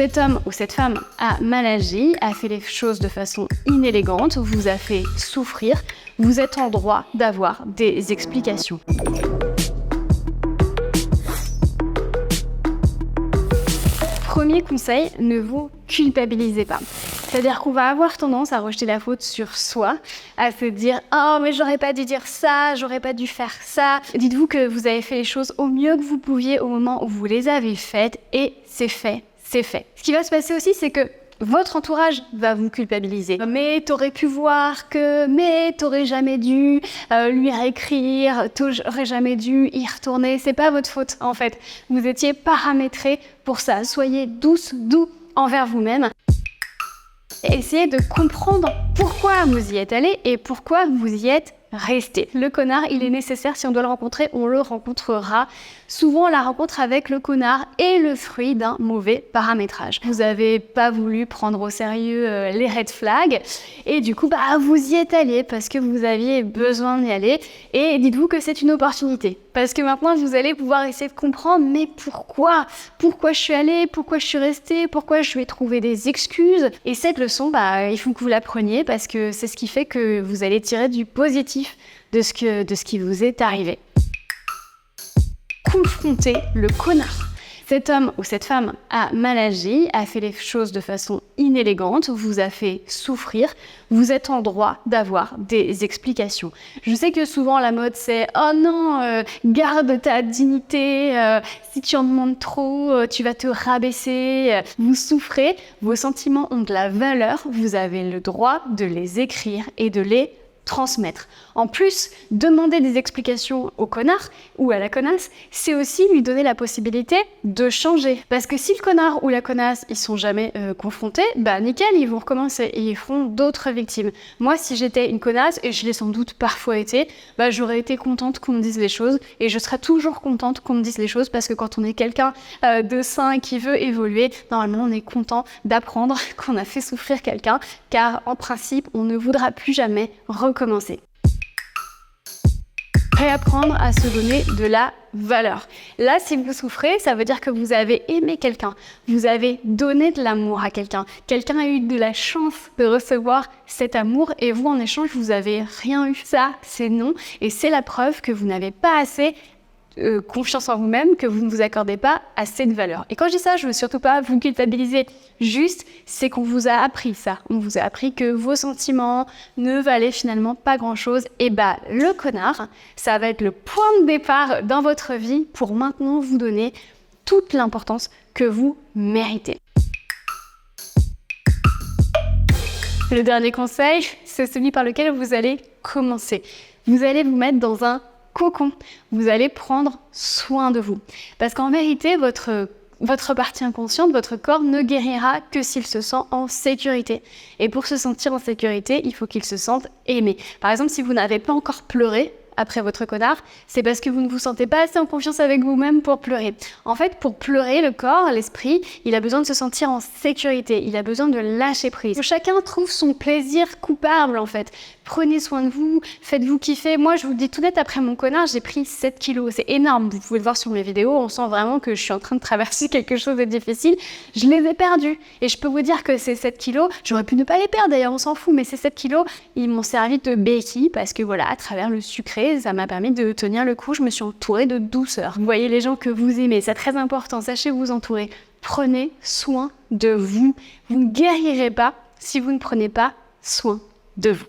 Cet homme ou cette femme a mal agi, a fait les choses de façon inélégante, vous a fait souffrir, vous êtes en droit d'avoir des explications. Premier conseil, ne vous culpabilisez pas. C'est-à-dire qu'on va avoir tendance à rejeter la faute sur soi, à se dire « Oh, mais j'aurais pas dû dire ça, j'aurais pas dû faire ça ». Dites-vous que vous avez fait les choses au mieux que vous pouviez au moment où vous les avez faites et c'est fait, c'est fait. Ce qui va se passer aussi, c'est que votre entourage va vous culpabiliser. Mais t'aurais pu voir que, mais t'aurais jamais dû lui réécrire, t'aurais jamais dû y retourner. C'est pas votre faute en fait. Vous étiez paramétré pour ça. Soyez doux envers vous-même. Essayez de comprendre pourquoi vous y êtes allé et pourquoi vous y êtes resté. Le connard, il est nécessaire. Si on doit le rencontrer, on le rencontrera. Souvent, la rencontre avec le connard est le fruit d'un mauvais paramétrage. Vous n'avez pas voulu prendre au sérieux les red flags et du coup, vous y êtes allé parce que vous aviez besoin d'y aller. Et dites-vous que c'est une opportunité parce que maintenant, vous allez pouvoir essayer de comprendre mais pourquoi je suis allée, pourquoi je suis restée, pourquoi je vais trouver des excuses. Et cette leçon, il faut que vous l'appreniez parce que c'est ce qui fait que vous allez tirer du positif de ce qui vous est arrivé. Confrontez le connard. Cet homme ou cette femme a mal agi, a fait les choses de façon inélégante, vous a fait souffrir, vous êtes en droit d'avoir des explications. Je sais que souvent la mode c'est « Oh non, garde ta dignité, si tu en demandes trop, tu vas te rabaisser ». Vous souffrez, vos sentiments ont de la valeur, vous avez le droit de les écrire et de les transmettre. En plus, demander des explications au connard ou à la connasse, c'est aussi lui donner la possibilité de changer. Parce que si le connard ou la connasse, ils sont jamais confrontés, nickel, ils vont recommencer et ils feront d'autres victimes. Moi, si j'étais une connasse, et je l'ai sans doute parfois été, j'aurais été contente qu'on me dise les choses et je serais toujours contente qu'on me dise les choses parce que quand on est quelqu'un de sain et qui veut évoluer, normalement, on est content d'apprendre qu'on a fait souffrir quelqu'un car en principe, on ne voudra plus jamais recommencer. Réapprendre à se donner de la valeur. Là, si vous souffrez, ça veut dire que vous avez aimé quelqu'un, vous avez donné de l'amour à quelqu'un. Quelqu'un a eu de la chance de recevoir cet amour et vous, en échange, vous avez rien eu. Ça, c'est non et c'est la preuve que vous n'avez pas assez confiance en vous-même, que vous ne vous accordez pas assez de valeur. Et quand je dis ça, je veux surtout pas vous culpabiliser. Juste, c'est qu'on vous a appris ça. On vous a appris que vos sentiments ne valaient finalement pas grand-chose. Et le connard, ça va être le point de départ dans votre vie pour maintenant vous donner toute l'importance que vous méritez. Le dernier conseil, c'est celui par lequel vous allez commencer. Vous allez vous mettre dans un cocon, vous allez prendre soin de vous. Parce qu'en vérité, votre partie inconsciente, votre corps ne guérira que s'il se sent en sécurité. Et pour se sentir en sécurité, il faut qu'il se sente aimé. Par exemple, si vous n'avez pas encore pleuré après votre connard, c'est parce que vous ne vous sentez pas assez en confiance avec vous-même pour pleurer. En fait, pour pleurer, le corps, l'esprit, il a besoin de se sentir en sécurité, il a besoin de lâcher prise. Chacun trouve son plaisir coupable, en fait. Prenez soin de vous, faites-vous kiffer. Moi, je vous le dis tout net, après mon connard, j'ai pris 7 kilos. C'est énorme, vous pouvez le voir sur mes vidéos, on sent vraiment que je suis en train de traverser quelque chose de difficile. Je les ai perdus. Et je peux vous dire que ces 7 kilos, j'aurais pu ne pas les perdre d'ailleurs, on s'en fout, mais ces 7 kilos, ils m'ont servi de béquille parce que voilà, à travers le sucré, ça m'a permis de tenir le coup, je me suis entourée de douceur. Vous voyez les gens que vous aimez, c'est très important, sachez vous entourer. Prenez soin de vous. Vous ne guérirez pas si vous ne prenez pas soin de vous.